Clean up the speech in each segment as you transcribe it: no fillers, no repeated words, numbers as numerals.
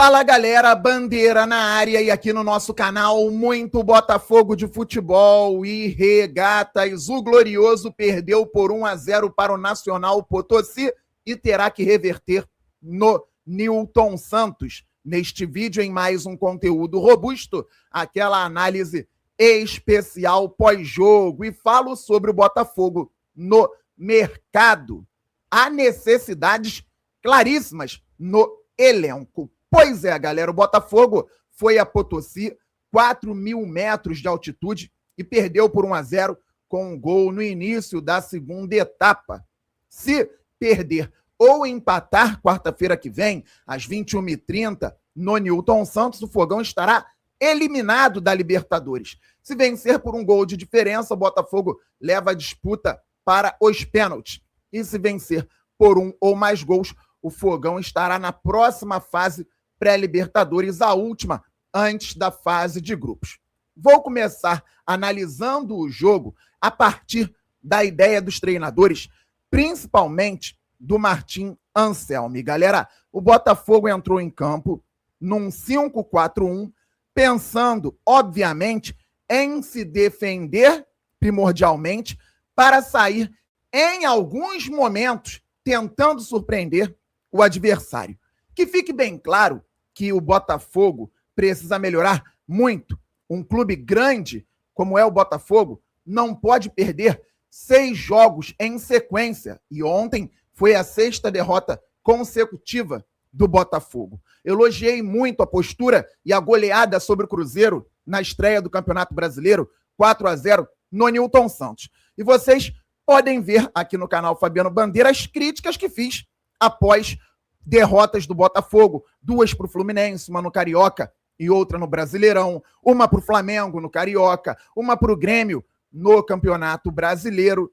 Fala galera, Bandeira na área e aqui no nosso canal muito Botafogo de futebol e regatas. O Glorioso perdeu por 1-0 para o Nacional Potosí e terá que reverter no Newton Santos. Neste vídeo, em mais um conteúdo robusto, aquela análise especial pós-jogo e falo sobre o Botafogo no mercado. Há necessidades claríssimas no elenco. Pois é, galera, o Botafogo foi a Potosí, 4.000 metros de altitude e perdeu por 1-0 com um gol no início da segunda etapa. Se perder ou empatar quarta-feira que vem, às 21h30, no Newton Santos, o Fogão estará eliminado da Libertadores. Se vencer por um gol de diferença, o Botafogo leva a disputa para os pênaltis. E se vencer por um ou mais gols, o Fogão estará na próxima fase pré-Libertadores, a última antes da fase de grupos. Vou começar analisando o jogo a partir da ideia dos treinadores, principalmente do Martim Anselmi. Galera, o Botafogo entrou em campo num 5-4-1, pensando, obviamente, em se defender primordialmente para sair em alguns momentos tentando surpreender o adversário. Que fique bem claro que o Botafogo precisa melhorar muito. Um clube grande como é o Botafogo não pode perder 6 jogos em sequência. E ontem foi a 6ª derrota consecutiva do Botafogo. Elogiei muito a postura e a goleada sobre o Cruzeiro na estreia do Campeonato Brasileiro, 4-0 no Newton Santos. E vocês podem ver aqui no canal Fabiano Bandeira as críticas que fiz após derrotas do Botafogo, 2 para o Fluminense, uma no Carioca e outra no Brasileirão, uma para o Flamengo no Carioca, uma para o Grêmio no Campeonato Brasileiro.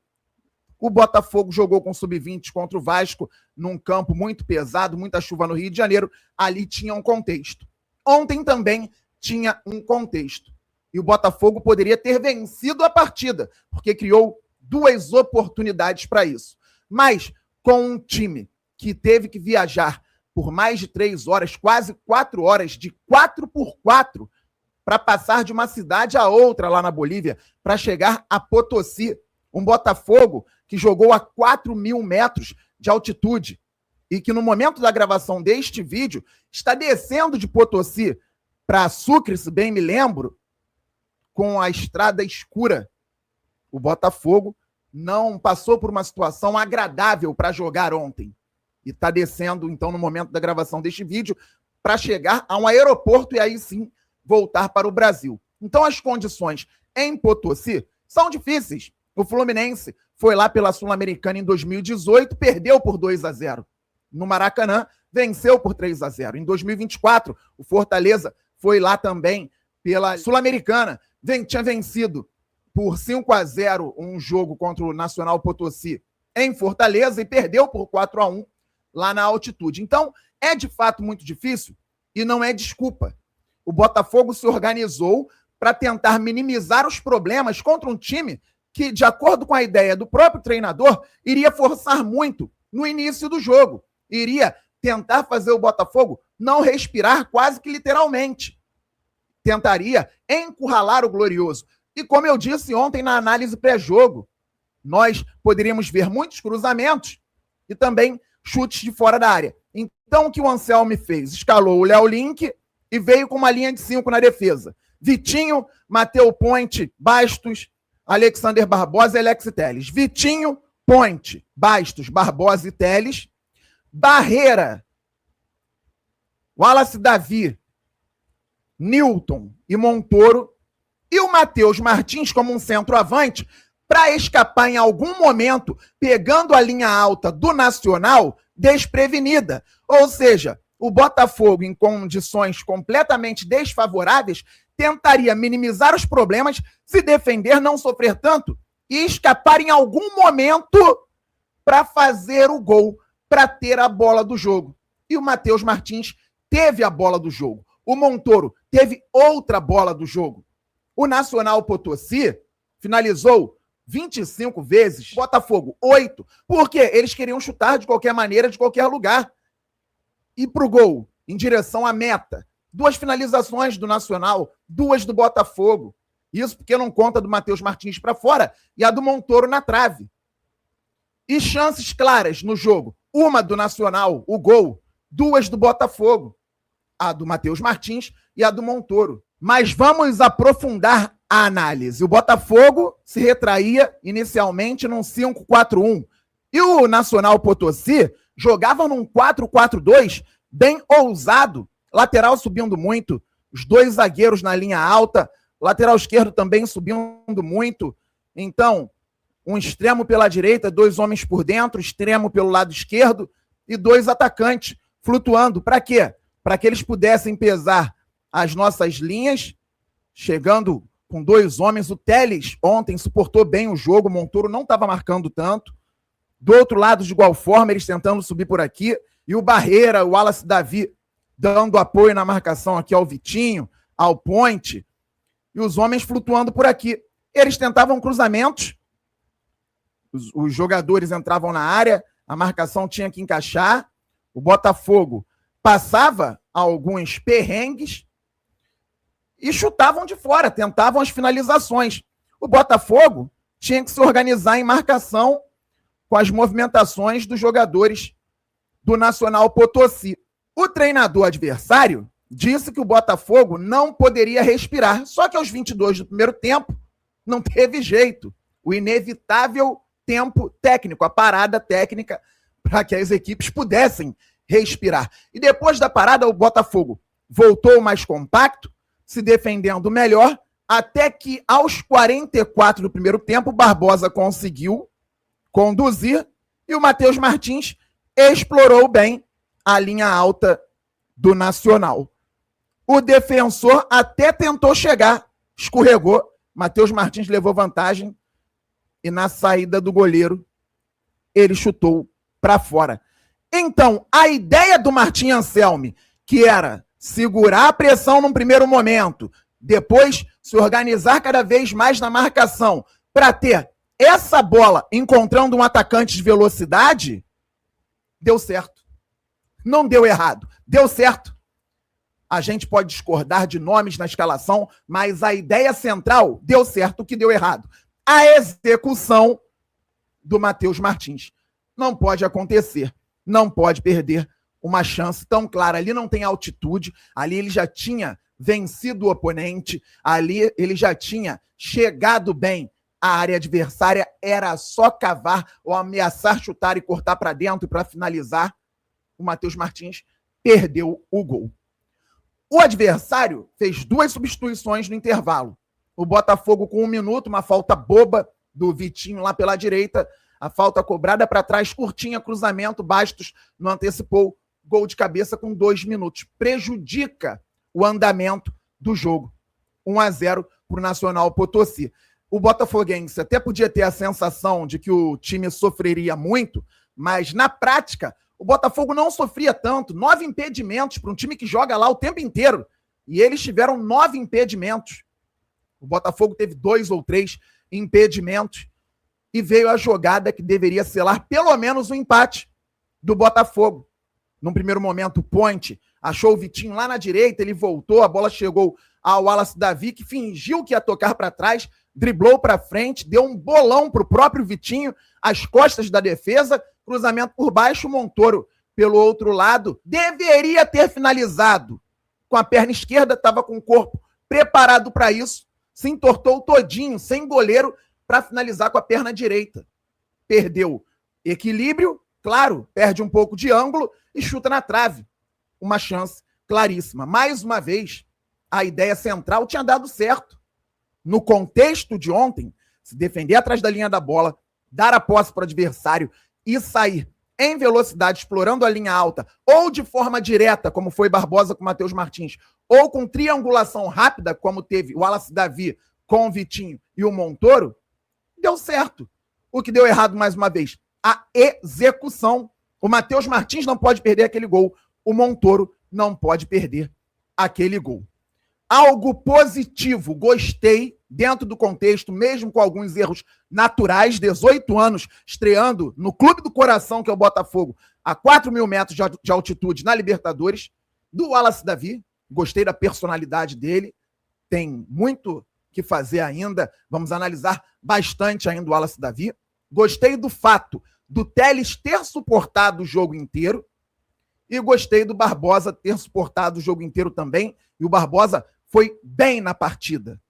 O Botafogo jogou com sub-20 contra o Vasco num campo muito pesado, muita chuva no Rio de Janeiro, ali tinha um contexto. Ontem também tinha um contexto. E o Botafogo poderia ter vencido a partida, porque criou 2 oportunidades para isso. Mas com um time que teve que viajar por mais de 3 horas, quase 4 horas, de 4x4, para passar de uma cidade a outra lá na Bolívia, para chegar a Potosí. Um Botafogo que jogou a 4.000 metros de altitude e que no momento da gravação deste vídeo está descendo de Potosí para Sucre, se bem me lembro, com a estrada escura. O Botafogo não passou por uma situação agradável para jogar ontem. E está descendo, então, no momento da gravação deste vídeo, para chegar a um aeroporto e aí sim voltar para o Brasil. Então, as condições em Potosí são difíceis. O Fluminense foi lá pela Sul-Americana em 2018, perdeu por 2-0. No Maracanã, venceu por 3-0. Em 2024, o Fortaleza foi lá também pela Sul-Americana, tinha vencido por 5-0 um jogo contra o Nacional Potosí em Fortaleza e perdeu por 4-1 lá na altitude. Então, é de fato muito difícil e não é desculpa. O Botafogo se organizou para tentar minimizar os problemas contra um time que, de acordo com a ideia do próprio treinador, iria forçar muito no início do jogo. Iria tentar fazer o Botafogo não respirar quase que literalmente. Tentaria encurralar o Glorioso. E como eu disse ontem na análise pré-jogo, nós poderíamos ver muitos cruzamentos e também chutes de fora da área. Então, o que o Anselmi fez? Escalou o Léo Link e veio com uma linha de 5 na defesa. Vitinho, Matheus Ponte, Bastos, Alexander Barbosa e Alex Telles. Vitinho, Ponte, Bastos, Barbosa e Telles. Barreira, Wallace Davi, Newton e Montoro. E o Matheus Martins como um centroavante para escapar em algum momento, pegando a linha alta do Nacional desprevenida. Ou seja, o Botafogo, em condições completamente desfavoráveis, tentaria minimizar os problemas, se defender, não sofrer tanto e escapar em algum momento para fazer o gol, para ter a bola do jogo. E o Matheus Martins teve a bola do jogo. O Montoro teve outra bola do jogo. O Nacional Potosí finalizou 25 vezes, Botafogo 8, porque eles queriam chutar de qualquer maneira, de qualquer lugar. E pro gol, em direção à meta. 2 finalizações do Nacional, 2 do Botafogo. Isso porque não conta do Matheus Martins para fora e a do Montoro na trave. E chances claras no jogo. Uma do Nacional, o gol. 2 do Botafogo. A do Matheus Martins e a do Montoro. Mas vamos aprofundar a análise. O Botafogo se retraía inicialmente num 5-4-1. E o Nacional Potosí jogava num 4-4-2 bem ousado. Lateral subindo muito. Os 2 zagueiros na linha alta. Lateral esquerdo também subindo muito. Então, um extremo pela direita, 2 homens por dentro, extremo pelo lado esquerdo e 2 atacantes flutuando. Para quê? Para que eles pudessem pesar as nossas linhas, chegando com 2 homens. O Telles ontem suportou bem o jogo, o Montoro não estava marcando tanto. Do outro lado, de igual forma, eles tentando subir por aqui. E o Barreira, o Wallace Davi, dando apoio na marcação aqui ao Vitinho, ao Ponte. E os homens flutuando por aqui. Eles tentavam cruzamentos. Os jogadores entravam na área, a marcação tinha que encaixar. O Botafogo passava alguns perrengues e chutavam de fora, tentavam as finalizações. O Botafogo tinha que se organizar em marcação com as movimentações dos jogadores do Nacional Potosí. O treinador adversário disse que o Botafogo não poderia respirar, só que aos 22 do primeiro tempo não teve jeito. O inevitável tempo técnico, a parada técnica para que as equipes pudessem respirar. E depois da parada, o Botafogo voltou mais compacto, se defendendo melhor, até que aos 44 do primeiro tempo, o Barbosa conseguiu conduzir e o Matheus Martins explorou bem a linha alta do Nacional. O defensor até tentou chegar, escorregou, Matheus Martins levou vantagem e na saída do goleiro ele chutou para fora. Então, a ideia do Martim Anselmi, que era segurar a pressão num primeiro momento, depois se organizar cada vez mais na marcação, para ter essa bola encontrando um atacante de velocidade, deu certo. Não deu errado, deu certo. A gente pode discordar de nomes na escalação, mas a ideia central deu certo. O que deu errado? A execução do Matheus Martins. Não pode acontecer. Não pode perder uma chance tão clara. Ali não tem altitude. Ali ele já tinha vencido o oponente. Ali ele já tinha chegado bem à área adversária. Era só cavar ou ameaçar chutar e cortar para dentro para finalizar. O Matheus Martins perdeu o gol. O adversário fez 2 substituições no intervalo. O Botafogo com 1 minuto, uma falta boba do Vitinho lá pela direita, a falta cobrada para trás, curtinha, cruzamento, Bastos não antecipou, gol de cabeça com 2 minutos. Prejudica o andamento do jogo. 1-0 para o Nacional Potosí. O botafoguense até podia ter a sensação de que o time sofreria muito, mas na prática o Botafogo não sofria tanto. 9 impedimentos para um time que joga lá o tempo inteiro. E eles tiveram 9 impedimentos. O Botafogo teve 2 ou 3 impedimentos. E veio a jogada que deveria selar pelo menos um empate do Botafogo. Num primeiro momento, o Ponte achou o Vitinho lá na direita, ele voltou, a bola chegou ao Wallace Davi, que fingiu que ia tocar para trás, driblou para frente, deu um bolão para o próprio Vitinho, às costas da defesa, cruzamento por baixo, o Montoro pelo outro lado, deveria ter finalizado com a perna esquerda, estava com o corpo preparado para isso, se entortou todinho, sem goleiro, para finalizar com a perna direita. Perdeu equilíbrio, claro, perde um pouco de ângulo e chuta na trave. Uma chance claríssima. Mais uma vez, a ideia central tinha dado certo. No contexto de ontem, se defender atrás da linha da bola, dar a posse para o adversário e sair em velocidade, explorando a linha alta, ou de forma direta, como foi Barbosa com o Matheus Martins, ou com triangulação rápida, como teve o Wallace Davi com o Vitinho e o Montoro, deu certo. O que deu errado, mais uma vez, a execução. O Matheus Martins não pode perder aquele gol. O Montoro não pode perder aquele gol. Algo positivo, gostei, dentro do contexto, mesmo com alguns erros naturais, 18 anos, estreando no clube do coração, que é o Botafogo, a 4.000 metros de altitude na Libertadores. do Wallace Davi, gostei da personalidade dele, tem muito que fazer ainda, vamos analisar bastante ainda o Wallace Davi. Gostei do fato do Telles ter suportado o jogo inteiro e gostei do Barbosa ter suportado o jogo inteiro também, e o Barbosa foi bem na partida.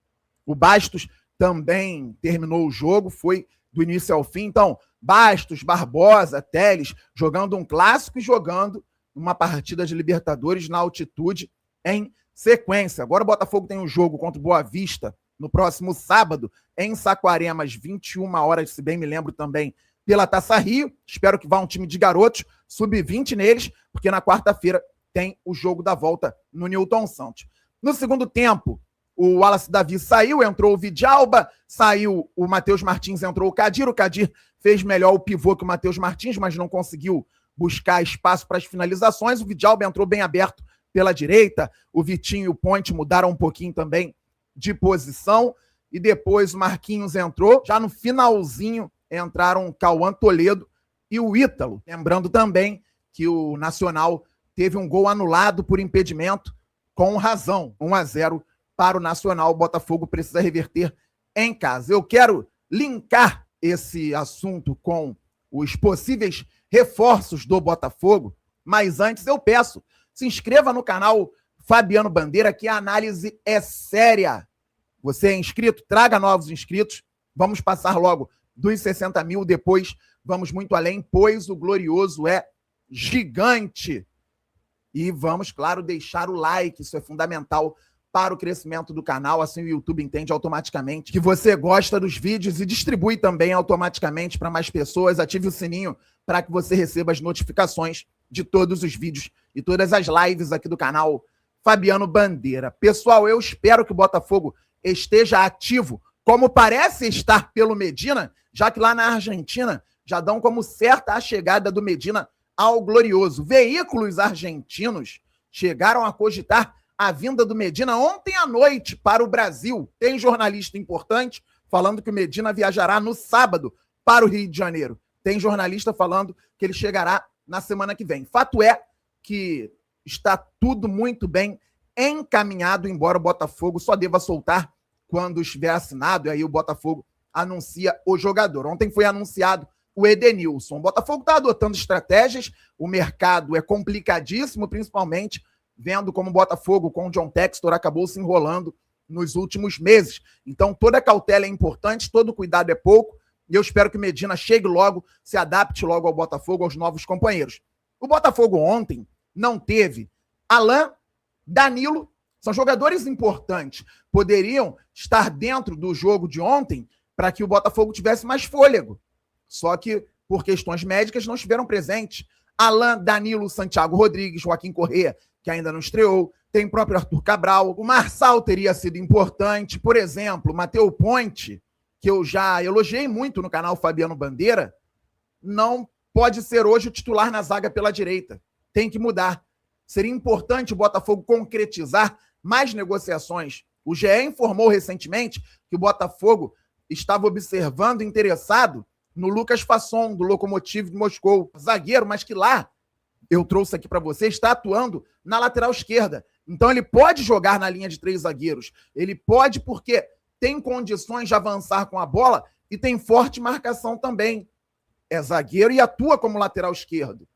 O Bastos também terminou o jogo, foi do início ao fim. Então, Bastos, Barbosa, Telles, jogando um clássico e jogando uma partida de Libertadores na altitude em sequência. Agora o Botafogo tem um jogo contra o Boa Vista no próximo sábado, em Saquarema, às 21 horas, se bem me lembro também, pela Taça Rio. Espero que vá um time de garotos, sub-20 neles, porque na quarta-feira tem o jogo da volta no Newton Santos. No segundo tempo, o Wallace Davi saiu, entrou o Vidalba, saiu o Matheus Martins, entrou o Kadir fez melhor o pivô que o Matheus Martins, mas não conseguiu buscar espaço para as finalizações. O Vidalba entrou bem aberto pela direita, o Vitinho e o Ponte mudaram um pouquinho também de posição, e depois o Marquinhos entrou. Já no finalzinho entraram o Cauã Toledo e o Ítalo. Lembrando também que o Nacional teve um gol anulado por impedimento, com razão, 1-0 para o Nacional. O Botafogo precisa reverter em casa. Eu quero linkar esse assunto com os possíveis reforços do Botafogo, mas antes eu peço, se inscreva no canal Fabiano Bandeira, que a análise é séria. Você é inscrito? Traga novos inscritos. Vamos passar logo dos 60 mil, depois vamos muito além, pois o Glorioso é gigante. E vamos, claro, deixar o like, isso é fundamental para o crescimento do canal, assim o YouTube entende automaticamente que você gosta dos vídeos e distribui também automaticamente para mais pessoas. Ative o sininho para que você receba as notificações de todos os vídeos e todas as lives aqui do canal Fabiano Bandeira. Pessoal, eu espero que o Botafogo esteja ativo, como parece estar pelo Medina, já que lá na Argentina já dão como certa a chegada do Medina ao Glorioso. Veículos argentinos chegaram a cogitar a vinda do Medina ontem à noite para o Brasil. Tem jornalista importante falando que o Medina viajará no sábado para o Rio de Janeiro. Tem jornalista falando que ele chegará na semana que vem. Fato é que está tudo muito bem encaminhado, embora o Botafogo só deva soltar quando estiver assinado, e aí o Botafogo anuncia o jogador. Ontem foi anunciado o Edenilson. O Botafogo está adotando estratégias, o mercado é complicadíssimo, principalmente vendo como o Botafogo com o John Textor acabou se enrolando nos últimos meses. Então toda cautela é importante, todo cuidado é pouco, e eu espero que o Medina chegue logo, se adapte logo ao Botafogo, aos novos companheiros. O Botafogo ontem não teve Alan, Danilo, são jogadores importantes, poderiam estar dentro do jogo de ontem para que o Botafogo tivesse mais fôlego, só que por questões médicas não estiveram presentes. Alan, Danilo, Santiago Rodrigues, Joaquim Corrêa, que ainda não estreou, tem o próprio Arthur Cabral, o Marçal teria sido importante, por exemplo, o Matheus Ponte, que eu já elogiei muito no canal Fabiano Bandeira, não pode ser hoje o titular na zaga pela direita, tem que mudar. Seria importante o Botafogo concretizar mais negociações. O GE informou recentemente que o Botafogo estava observando interessado no Lucas Fasson, do Lokomotiv de Moscou, zagueiro, mas que lá, eu trouxe aqui para você, está atuando na lateral esquerda. Então ele pode jogar na linha de 3 zagueiros. Ele pode porque tem condições de avançar com a bola e tem forte marcação também. É zagueiro e atua como lateral esquerdo.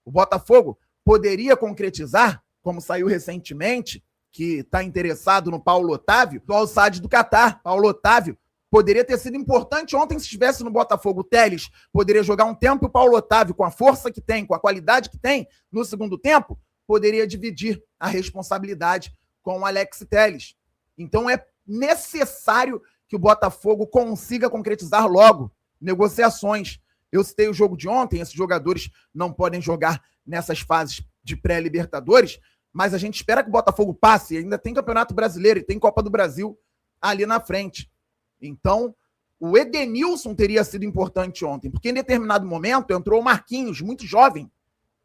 O Botafogo poderia concretizar, como saiu recentemente, que está interessado no Paulo Otávio, do Al-Sadd do Catar. Paulo Otávio poderia ter sido importante ontem se estivesse no Botafogo. O Telles poderia jogar um tempo e o Paulo Otávio, com a força que tem, com a qualidade que tem no segundo tempo, poderia dividir a responsabilidade com o Alex Telles. Então é necessário que o Botafogo consiga concretizar logo negociações. Eu citei o jogo de ontem, esses jogadores não podem jogar nessas fases de pré-Libertadores, mas a gente espera que o Botafogo passe, ainda tem Campeonato Brasileiro e tem Copa do Brasil ali na frente. Então, o Edenilson teria sido importante ontem, porque em determinado momento entrou o Marquinhos, muito jovem,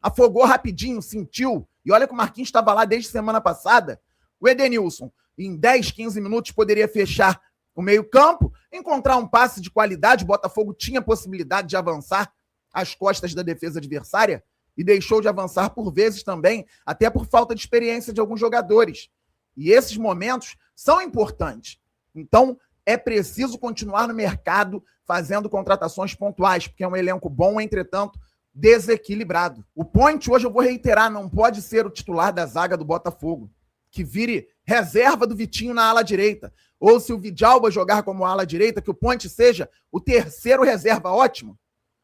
afogou rapidinho, sentiu, e olha que o Marquinhos estava lá desde semana passada. O Edenilson, em 10, 15 minutos, poderia fechar o meio-campo, encontrar um passe de qualidade. O Botafogo tinha possibilidade de avançar às costas da defesa adversária e deixou de avançar por vezes também, até por falta de experiência de alguns jogadores. E esses momentos são importantes. Então, é preciso continuar no mercado fazendo contratações pontuais, porque é um elenco bom, entretanto, desequilibrado. O Point, hoje eu vou reiterar, não pode ser o titular da zaga do Botafogo, que vire reserva do Vitinho na ala direita. Ou se o Vidalba jogar como ala direita, que o Point seja o terceiro reserva, ótimo.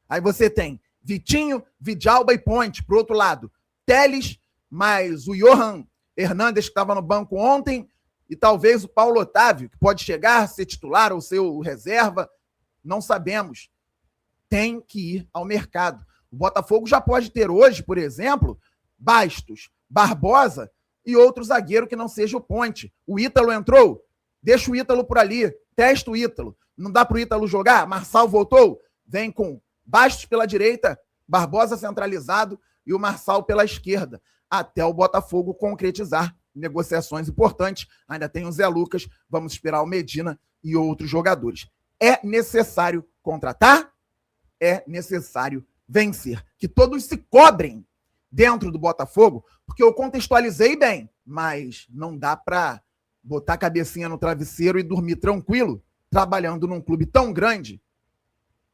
Aí você tem Vitinho, Vidalba e Point. Pro outro lado, Telles, mais o Johan Hernandes, que estava no banco ontem, e talvez o Paulo Otávio, que pode chegar, ser titular ou ser o reserva, não sabemos. Tem que ir ao mercado. O Botafogo já pode ter hoje, por exemplo, Bastos, Barbosa e outro zagueiro que não seja o Point. O Ítalo entrou? Deixa o Ítalo por ali, testa o Ítalo. Não dá para o Ítalo jogar? Marçal voltou? Vem com Bastos pela direita, Barbosa centralizado e o Marçal pela esquerda, até o Botafogo concretizar negociações importantes. Ainda tem o Zé Lucas, vamos esperar o Medina e outros jogadores. É necessário contratar, é necessário vencer. Que todos se cobrem dentro do Botafogo, porque eu contextualizei bem, mas não dá para botar a cabecinha no travesseiro e dormir tranquilo, trabalhando num clube tão grande,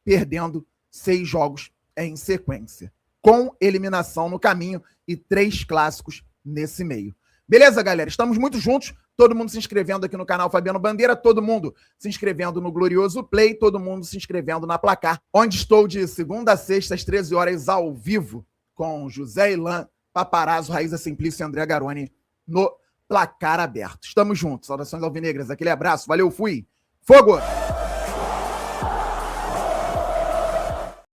perdendo 6 jogos em sequência, com eliminação no caminho e 3 clássicos nesse meio. Beleza, galera? Estamos muito juntos, todo mundo se inscrevendo aqui no canal Fabiano Bandeira, todo mundo se inscrevendo no Glorioso Play, todo mundo se inscrevendo na Placar, onde estou de segunda a sexta, às 13 horas, ao vivo, com José Ilan, Paparazzo, Raíza Simplício e André Garoni, no Placar Aberto. Estamos juntos. Saudações alvinegras, aquele abraço, valeu, fui, fogo!